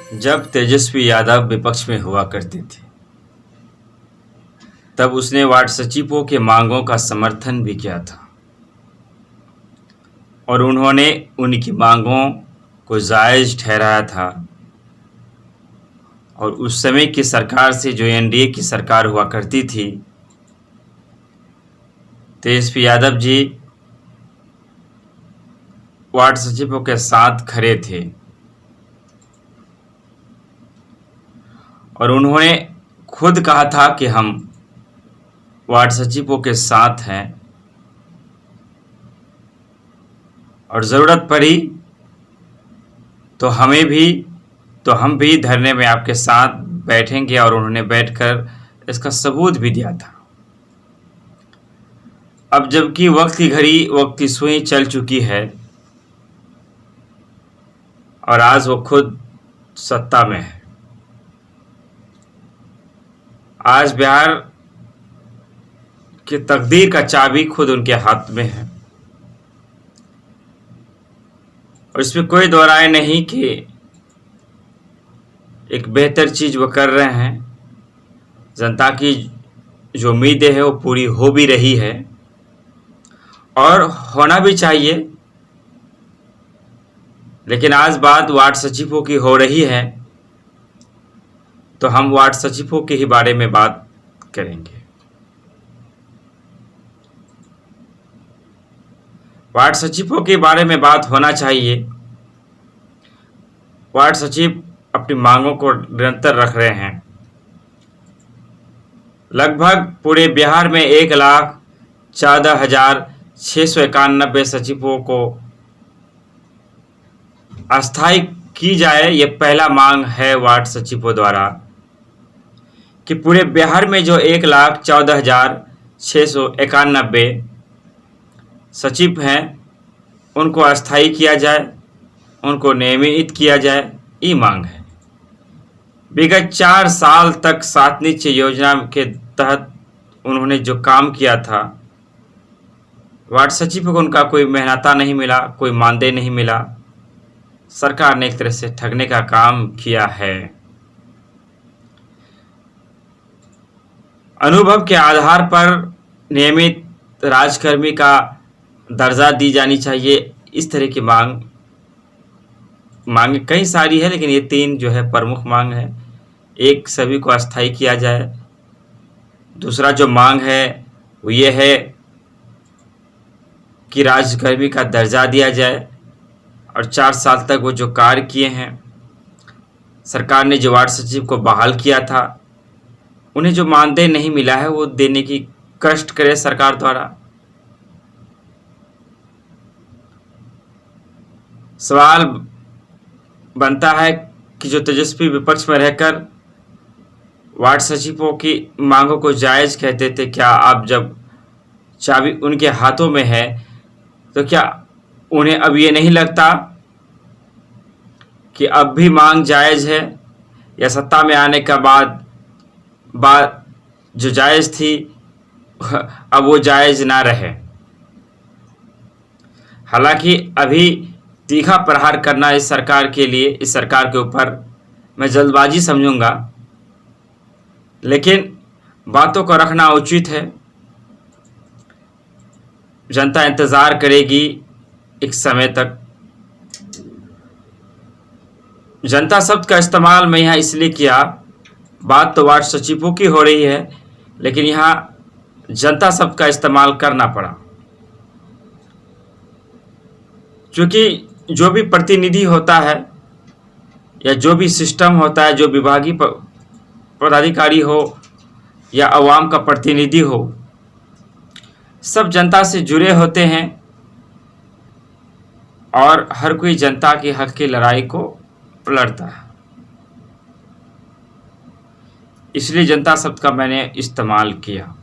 जब तेजस्वी यादव विपक्ष में हुआ करते थे तब उसने वार्ड सचिवों के मांगों का समर्थन भी किया था और उन्होंने उनकी मांगों को जायज़ ठहराया था। और उस समय की सरकार से, जो एनडीए की सरकार हुआ करती थी, तेजस्वी यादव जी वार्ड सचिवों के साथ खड़े थे और उन्होंने खुद कहा था कि हम वार्ड सचिवों के साथ हैं और ज़रूरत पड़ी तो हम भी धरने में आपके साथ बैठेंगे। और उन्होंने बैठकर इसका सबूत भी दिया था। अब जबकि वक्त की घड़ी, वक्त की सुई चल चुकी है और आज वो खुद सत्ता में है। आज बिहार की तकदीर का चाबी खुद उनके हाथ में है और इसमें कोई दो राय नहीं कि एक बेहतर चीज़ वो कर रहे हैं। जनता की जो उम्मीदें हैं वो पूरी हो भी रही है और होना भी चाहिए। लेकिन आज बात वार्ड सचिवों की हो रही है तो हम वार्ड सचिवों के ही बारे में बात करेंगे। वार्ड सचिवों के बारे में बात होना चाहिए। वार्ड सचिव अपनी मांगों को निरंतर रख रहे हैं। लगभग पूरे बिहार में 1,14,691 सचिवों को अस्थायी की जाए, ये पहला मांग है वार्ड सचिवों द्वारा कि पूरे बिहार में जो 1,14,691 सचिव हैं उनको अस्थायी किया जाए, उनको नियमित किया जाए, ये मांग है। विगत 4 साल तक सातनिध्य योजना के तहत उन्होंने जो काम किया था, वार्ड सचिव को उनका कोई मेहनता नहीं मिला, कोई मानदेय नहीं मिला। सरकार ने एक तरह से ठगने का काम किया है। अनुभव के आधार पर नियमित राजकर्मी का दर्जा दी जानी चाहिए। इस तरह की मांग कई सारी है, लेकिन ये 3 जो है प्रमुख मांग है। एक, सभी को अस्थायी किया जाए। दूसरा जो मांग है वो ये है कि राजकर्मी का दर्जा दिया जाए और 4 साल तक वो जो कार्य किए हैं, सरकार ने जो वार्ड सचिव को बहाल किया था, उन्हें जो मानदेय नहीं मिला है वो देने की कष्ट करे सरकार द्वारा। सवाल बनता है कि जो तेजस्वी विपक्ष में रहकर वार्ड सचिवों की मांगों को जायज़ कहते थे, क्या अब जब चाबी उनके हाथों में है तो क्या उन्हें अब ये नहीं लगता कि अब भी मांग जायज़ है, या सत्ता में आने का बाद जो जायज़ थी अब वो जायज़ ना रहे? हालांकि अभी तीखा प्रहार करना इस सरकार के लिए, इस सरकार के ऊपर, मैं जल्दबाजी समझूंगा, लेकिन बातों को रखना उचित है। जनता इंतज़ार करेगी एक समय तक। जनता शब्द का इस्तेमाल मैं यहाँ इसलिए किया, बात तो वार्ड सचिवों की हो रही है, लेकिन यहाँ जनता शब्द का इस्तेमाल करना पड़ा, क्योंकि जो भी प्रतिनिधि होता है या जो भी सिस्टम होता है, जो विभागीय पदाधिकारी हो या अवाम का प्रतिनिधि हो, सब जनता से जुड़े होते हैं और हर कोई जनता के हक की लड़ाई को लड़ता है। इसलिए जनता शब्द का मैंने इस्तेमाल किया।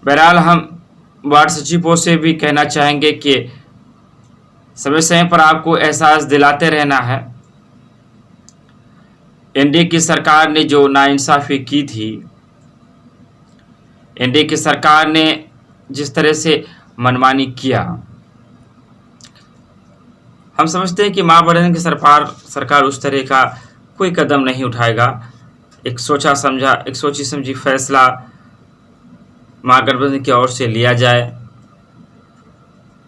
बहरहाल हम वार्ड सचिवों से भी कहना चाहेंगे कि समय समय पर आपको एहसास दिलाते रहना है। एनडीए की सरकार ने जो नाइंसाफ़ी की थी, एनडीए की सरकार ने जिस तरह से मनमानी किया, हम समझते हैं कि महागठबंधन की सरकार उस तरह का कोई कदम नहीं उठाएगा। एक सोची समझी फैसला महागठबंधन की ओर से लिया जाए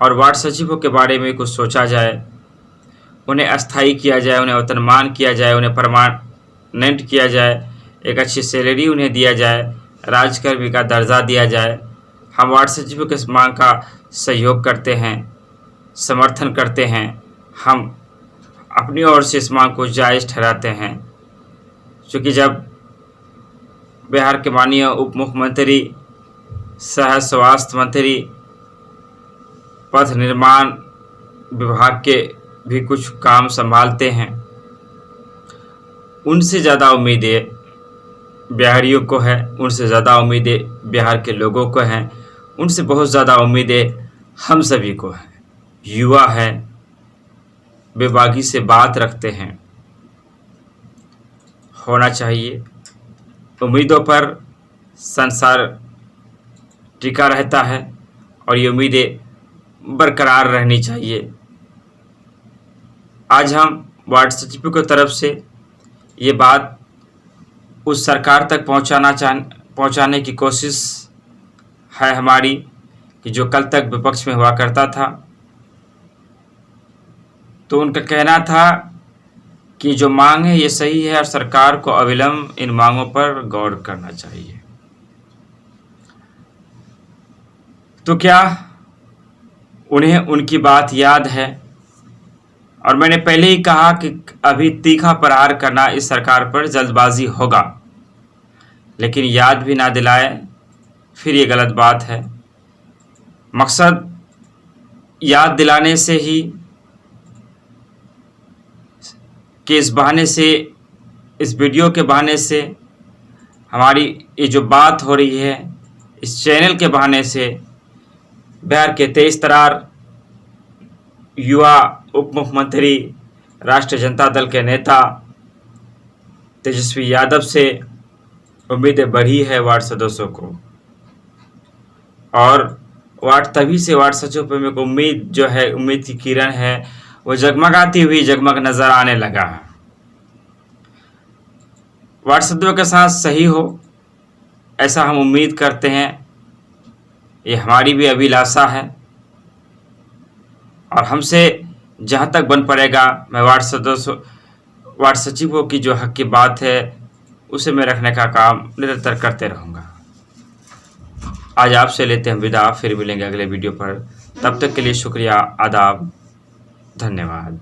और वार्ड सचिवों के बारे में कुछ सोचा जाए, उन्हें अस्थायी किया जाए, उन्हें वेतनमान किया जाए, उन्हें परमानेंट किया जाए, एक अच्छी सैलरी उन्हें दिया जाए, राजकर्मी का दर्जा दिया जाए। हम वार्ड सचिवों के इस मांग का सहयोग करते हैं, समर्थन करते हैं। हम अपनी ओर से इस मांग को जायज़ ठहराते हैं, क्योंकि जब बिहार के माननीय उप मुख्यमंत्री सह स्वास्थ्य मंत्री पथ निर्माण विभाग के भी कुछ काम संभालते हैं, उनसे ज़्यादा उम्मीदें बिहारियों को है, उनसे ज़्यादा उम्मीदें बिहार के लोगों को हैं, उनसे बहुत ज़्यादा उम्मीदें हम सभी को हैं। युवा है, बेबाकी से बात रखते हैं, होना चाहिए। उम्मीदों पर संसार टिका रहता है और ये उम्मीदें बरकरार रहनी चाहिए। आज हम वार्ड सचिवों की तरफ से ये बात उस सरकार तक पहुंचाने की कोशिश है हमारी, कि जो कल तक विपक्ष में हुआ करता था। तो उनका कहना था कि जो मांग है ये सही है और सरकार को अविलंब इन मांगों पर गौर करना चाहिए। तो क्या उन्हें उनकी बात याद है? और मैंने पहले ही कहा कि अभी तीखा प्रहार करना इस सरकार पर जल्दबाजी होगा, लेकिन याद भी ना दिलाए फिर ये गलत बात है। मकसद याद दिलाने से ही कि इस बहाने से, इस वीडियो के बहाने से हमारी ये जो बात हो रही है, इस चैनल के बहाने से बिहार के तेज तरार युवा उप मुख्यमंत्री, राष्ट्रीय जनता दल के नेता तेजस्वी यादव से उम्मीदें बढ़ी है वार्ड सदस्यों को। और तभी से वार्ड सचिवों में उम्मीद जो है, उम्मीद की किरण है, वो जगमगाती हुई जगमग नजर आने लगा है। वार्ड सदस्यों के साथ सही हो, ऐसा हम उम्मीद करते हैं। ये हमारी भी अभिलाषा है और हमसे जहाँ तक बन पड़ेगा मैं वार्ड सचिवों की जो हक की बात है उसे मैं रखने का काम निरंतर करते रहूँगा। आज आपसे लेते हैं विदा, फिर मिलेंगे अगले वीडियो पर। तब तक के लिए शुक्रिया, आदाब, धन्यवाद।